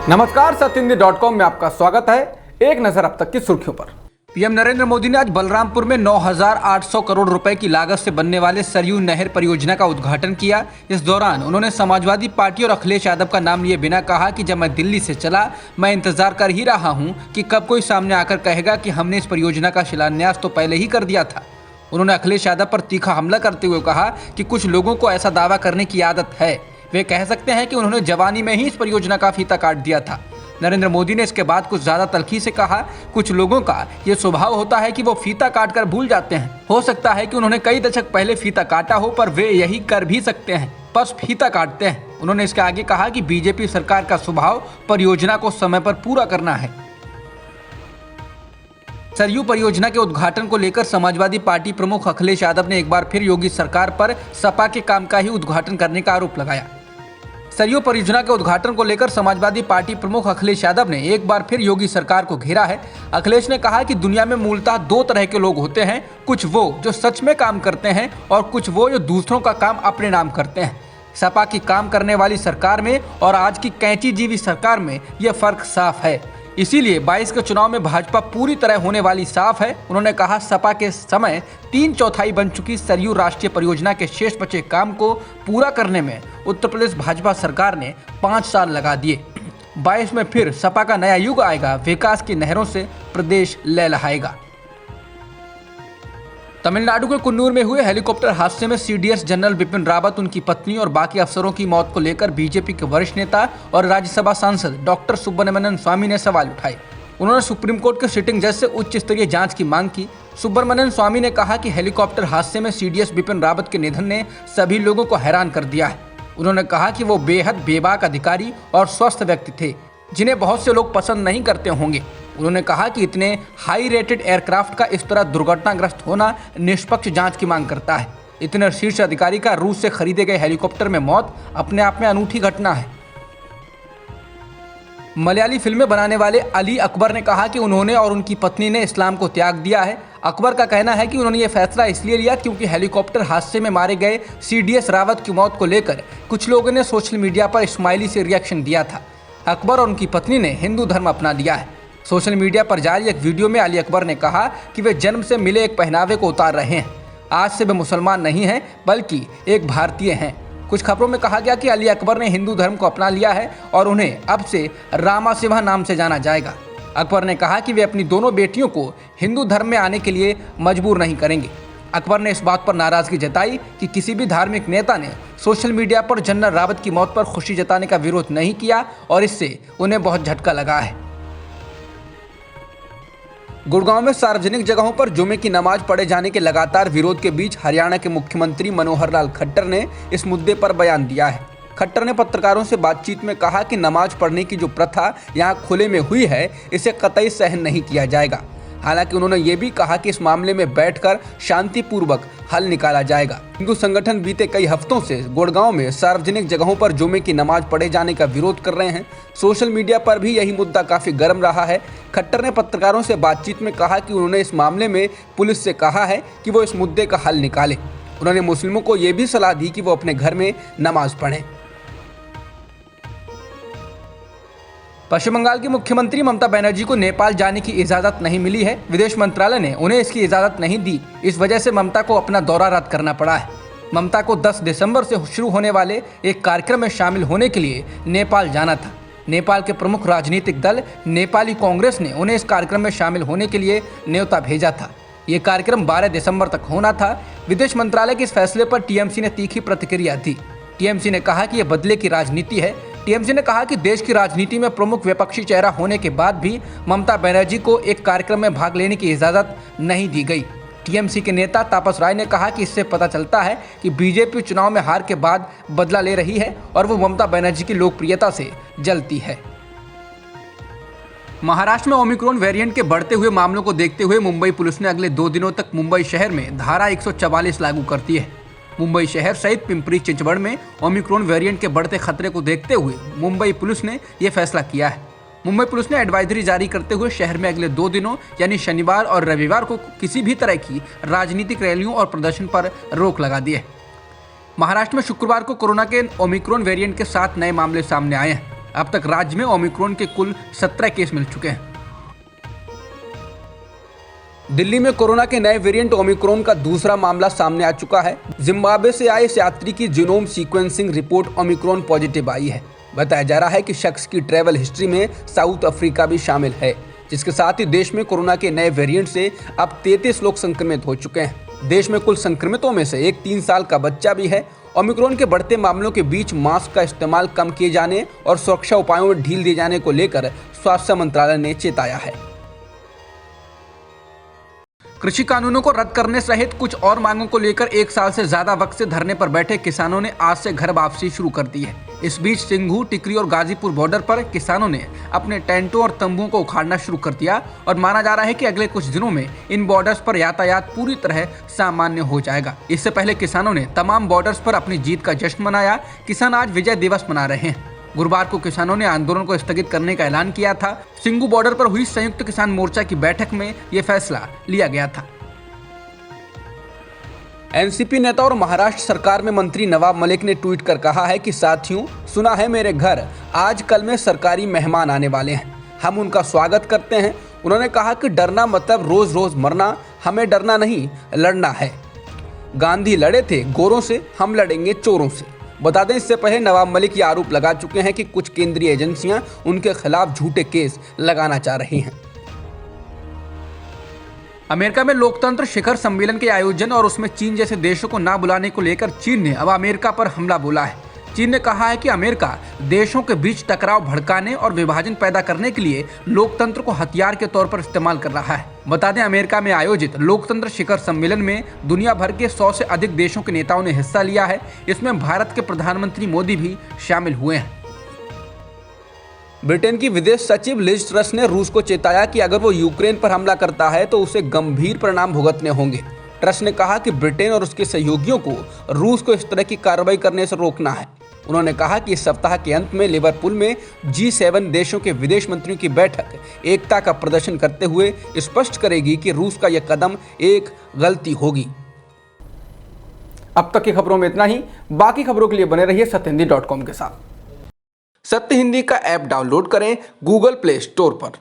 नमस्कार, सत्यहिंदी.com में आपका स्वागत है। एक नजर अब तक की सुर्खियों पर। पीएम नरेंद्र मोदी ने आज बलरामपुर में 9,800 करोड़ रुपए की लागत से बनने वाले सरयू नहर परियोजना का उद्घाटन किया। इस दौरान उन्होंने समाजवादी पार्टी और अखिलेश यादव का नाम लिए बिना कहा कि जब मैं दिल्ली से चला, मैं इंतजार कर ही रहा हूं कि कब कोई सामने आकर कहेगा कि हमने इस परियोजना का शिलान्यास तो पहले ही कर दिया था। उन्होंने अखिलेश यादव पर तीखा हमला करते हुए कहा कि कुछ लोगों को ऐसा दावा करने की आदत है, वे कह सकते हैं कि उन्होंने जवानी में ही इस परियोजना का फीता काट दिया था। नरेंद्र मोदी ने इसके बाद कुछ ज्यादा तल्खी से कहा, कुछ लोगों का ये स्वभाव होता है कि वो फीता काट कर भूल जाते हैं। हो सकता है कि उन्होंने कई दशक पहले फीता काटा हो, पर वे यही कर भी सकते हैं, बस फीता काटते हैं। उन्होंने इसके आगे कहा कि बीजेपी सरकार का स्वभाव परियोजना को समय पर पूरा करना है। सरयू परियोजना के उद्घाटन को लेकर समाजवादी पार्टी प्रमुख अखिलेश यादव ने एक बार फिर योगी सरकार पर सपा के काम का ही उद्घाटन करने का आरोप लगाया। सरयू परियोजना के उद्घाटन को लेकर समाजवादी पार्टी प्रमुख अखिलेश यादव ने एक बार फिर योगी सरकार को घेरा है। अखिलेश ने कहा कि दुनिया में मूलतः दो तरह के लोग होते हैं, कुछ वो जो सच में काम करते हैं और कुछ वो जो दूसरों का काम अपने नाम करते हैं। सपा की काम करने वाली सरकार में और आज की कैंची जीवी सरकार में यह फर्क साफ है। इसीलिए 22 के चुनाव में भाजपा पूरी तरह होने वाली साफ है। उन्होंने कहा, सपा के समय 3/4 बन चुकी सरयू राष्ट्रीय परियोजना के शेष बचे काम को पूरा करने में उत्तर प्रदेश भाजपा सरकार ने 5 साल लगा दिए। 22 में फिर सपा का नया युग आएगा, विकास की नहरों से प्रदेश लहलहाएगा। तमिलनाडु के कुन्नूर में हुए हेलीकॉप्टर हादसे में सीडीएस जनरल बिपिन रावत, उनकी पत्नी और बाकी अफसरों की मौत को लेकर बीजेपी के वरिष्ठ नेता और राज्यसभा सांसद डॉक्टर सुब्रमण्यन स्वामी ने सवाल उठाए। उन्होंने सुप्रीम कोर्ट के सिटिंग जज से उच्च स्तरीय जांच की मांग की। सुब्रमण्यन स्वामी ने कहा कि हेलीकॉप्टर हादसे में सीडीएस बिपिन रावत के निधन ने सभी लोगों को हैरान कर दिया है। उन्होंने कहा कि वो बेहद बेबाक अधिकारी और स्वस्थ व्यक्ति थे, जिन्हें बहुत से लोग पसंद नहीं करते होंगे। उन्होंने कहा कि इतने हाई रेटेड एयरक्राफ्ट का इस तरह दुर्घटनाग्रस्त होना निष्पक्ष जांच की मांग करता है। इतने शीर्ष अधिकारी का रूस से खरीदे गए हेलीकॉप्टर में मौत अपने आप में अनूठी घटना है। मलयाली फिल्में बनाने वाले अली अकबर ने कहा कि उन्होंने और उनकी पत्नी ने इस्लाम को त्याग दिया है। अकबर का कहना है कि उन्होंने ये फैसला इसलिए लिया क्योंकि हेलीकॉप्टर हादसे में मारे गए सीडीएस रावत की मौत को लेकर कुछ लोगों ने सोशल मीडिया पर स्माइली से रिएक्शन दिया था। अकबर और उनकी पत्नी ने हिंदू धर्म अपना लिया है। सोशल मीडिया पर जारी एक वीडियो में अली अकबर ने कहा कि वे जन्म से मिले एक पहनावे को उतार रहे हैं। आज से वे मुसलमान नहीं हैं, बल्कि एक भारतीय हैं। कुछ खबरों में कहा गया कि अली अकबर ने हिंदू धर्म को अपना लिया है और उन्हें अब से रामा सिवा नाम से जाना जाएगा। अकबर ने कहा कि वे अपनी दोनों बेटियों को हिंदू धर्म में आने के लिए मजबूर नहीं करेंगे। अकबर ने इस बात पर नाराजगी जताई कि किसी भी धार्मिक नेता ने सोशल मीडिया पर जनरल रावत की मौत पर खुशी जताने का विरोध नहीं किया और इससे उन्हें बहुत झटका लगा है। गुड़गांव में सार्वजनिक जगहों पर जुमे की नमाज पढ़े जाने के लगातार विरोध के बीच हरियाणा के मुख्यमंत्री मनोहर लाल खट्टर ने इस मुद्दे पर बयान दिया है। खट्टर ने पत्रकारों से बातचीत में कहा कि नमाज पढ़ने की जो प्रथा यहां खुले में हुई है, इसे कतई सहन नहीं किया जाएगा। हालांकि उन्होंने ये भी कहा कि इस मामले में बैठकर शांतिपूर्वक हल निकाला जाएगा। हिंदू संगठन बीते कई हफ्तों से गुड़गांव में सार्वजनिक जगहों पर जुमे की नमाज पढ़े जाने का विरोध कर रहे हैं। सोशल मीडिया पर भी यही मुद्दा काफी गर्म रहा है। खट्टर ने पत्रकारों से बातचीत में कहा कि उन्होंने इस मामले में पुलिस से कहा है कि वो इस मुद्दे का हल निकाले। उन्होंने मुस्लिमों को ये भी सलाह दी कि वो अपने घर में नमाज पढ़ें। पश्चिम बंगाल की मुख्यमंत्री ममता बनर्जी को नेपाल जाने की इजाजत नहीं मिली है। विदेश मंत्रालय ने उन्हें इसकी इजाजत नहीं दी। इस वजह से ममता को अपना दौरा रद्द करना पड़ा है। ममता को 10 दिसंबर से शुरू होने वाले एक कार्यक्रम में शामिल होने के लिए नेपाल जाना था। नेपाल के प्रमुख राजनीतिक दल नेपाली कांग्रेस ने उन्हें इस कार्यक्रम में शामिल होने के लिए न्योता भेजा था। ये कार्यक्रम 12 दिसंबर तक होना था। विदेश मंत्रालय के इस फैसले पर टीएमसी ने तीखी प्रतिक्रिया दी। टीएमसी ने कहा कि यह बदले की राजनीति है। टीएमसी ने कहा कि देश की राजनीति में प्रमुख विपक्षी चेहरा होने के बाद भी ममता बनर्जी को एक कार्यक्रम में भाग लेने की इजाजत नहीं दी गई। टीएमसी के नेता तापस राय ने कहा कि इससे पता चलता है कि बीजेपी चुनाव में हार के बाद बदला ले रही है और वो ममता बनर्जी की लोकप्रियता से जलती है। महाराष्ट्र में ओमिक्रॉन वेरिएंट के बढ़ते हुए मामलों को देखते हुए मुंबई पुलिस ने अगले 2 दिनों तक मुंबई शहर में धारा 144 लागू कर दी है। मुंबई शहर सहित पिंपरी चिंचवड़ में ओमिक्रॉन वेरिएंट के बढ़ते खतरे को देखते हुए मुंबई पुलिस ने यह फैसला किया है। मुंबई पुलिस ने एडवाइजरी जारी करते हुए शहर में अगले 2 दिनों यानी शनिवार और रविवार को किसी भी तरह की राजनीतिक रैलियों और प्रदर्शन पर रोक लगा दी है। महाराष्ट्र में शुक्रवार को कोरोना के ओमिक्रॉन वेरिएंट के 7 नए मामले सामने आए हैं। अब तक राज्य में ओमिक्रॉन के कुल 17 केस मिल चुके हैं। दिल्ली में कोरोना के नए वेरिएंट ओमिक्रॉन का दूसरा मामला सामने आ चुका है। जिम्बाब्वे से आए इस यात्री की genome sequencing report Omicron positive आई है। बताया जा रहा है कि शख्स की ट्रैवल हिस्ट्री में साउथ अफ्रीका भी शामिल है, जिसके साथ ही देश में कोरोना के नए वेरिएंट से अब 33 लोग संक्रमित हो चुके हैं। देश में कुल संक्रमितों में से एक 3 साल का बच्चा भी है। ओमिक्रॉन के बढ़ते मामलों के बीच मास्क का इस्तेमाल कम किए जाने और सुरक्षा उपायों में ढील दिए जाने को लेकर स्वास्थ्य मंत्रालय ने चेताया है। कृषि कानूनों को रद्द करने सहित कुछ और मांगों को लेकर 1 साल से ज्यादा वक्त से धरने पर बैठे किसानों ने आज से घर वापसी शुरू कर दी है। इस बीच सिंघू, टिकरी और गाजीपुर बॉर्डर पर किसानों ने अपने टेंटों और तंबुओं को उखाड़ना शुरू कर दिया और माना जा रहा है कि अगले कुछ दिनों में इन बॉर्डर्स पर यातायात पूरी तरह सामान्य हो जाएगा। इससे पहले किसानों ने तमाम बॉर्डर्स पर अपनी जीत का जश्न मनाया। किसान आज विजय दिवस मना रहे हैं। गुरुवार को किसानों ने आंदोलन को स्थगित करने का ऐलान किया था। सिंघू बॉर्डर पर हुई संयुक्त किसान मोर्चा की बैठक में ये फैसला लिया गया था। एनसीपी नेता और महाराष्ट्र सरकार में मंत्री नवाब मलिक ने ट्वीट कर कहा है कि साथियों, सुना है मेरे घर आज कल में सरकारी मेहमान आने वाले हैं, हम उनका स्वागत करते हैं। उन्होंने कहा कि डरना मतलब रोज रोज मरना, हमें डरना नहीं लड़ना है। गांधी लड़े थे गोरों से, हम लड़ेंगे चोरों से। बता दें, इससे पहले नवाब मलिक ये आरोप लगा चुके हैं कि कुछ केंद्रीय एजेंसियां उनके खिलाफ झूठे केस लगाना चाह रही हैं। अमेरिका में लोकतंत्र शिखर सम्मेलन के आयोजन और उसमें चीन जैसे देशों को ना बुलाने को लेकर चीन ने अब अमेरिका पर हमला बोला है। चीन ने कहा है कि अमेरिका देशों के बीच टकराव भड़काने और विभाजन पैदा करने के लिए लोकतंत्र को हथियार के तौर पर इस्तेमाल कर रहा है। बता दें, अमेरिका में आयोजित लोकतंत्र शिखर सम्मेलन में दुनिया भर के 100 से अधिक देशों के नेताओं ने हिस्सा लिया है। इसमें भारत के प्रधानमंत्री मोदी भी शामिल हुए हैं। ब्रिटेन की विदेश सचिव लिज ट्रस ने रूस को चेताया कि अगर वो यूक्रेन पर हमला करता है तो उसे गंभीर परिणाम भुगतने होंगे। ट्रस ने कहा कि ब्रिटेन और उसके सहयोगियों को रूस को इस तरह की कार्रवाई करने से रोकना है। उन्होंने कहा कि इस सप्ताह के अंत में लिवरपूल में G7 देशों के विदेश मंत्रियों की बैठक एकता का प्रदर्शन करते हुए स्पष्ट करेगी कि रूस का यह कदम एक गलती होगी। अब तक की खबरों में इतना ही। बाकी खबरों के लिए बने रहिए सत्यहिंदी.com के साथ। सत्य हिंदी का ऐप डाउनलोड करें गूगल प्ले स्टोर पर।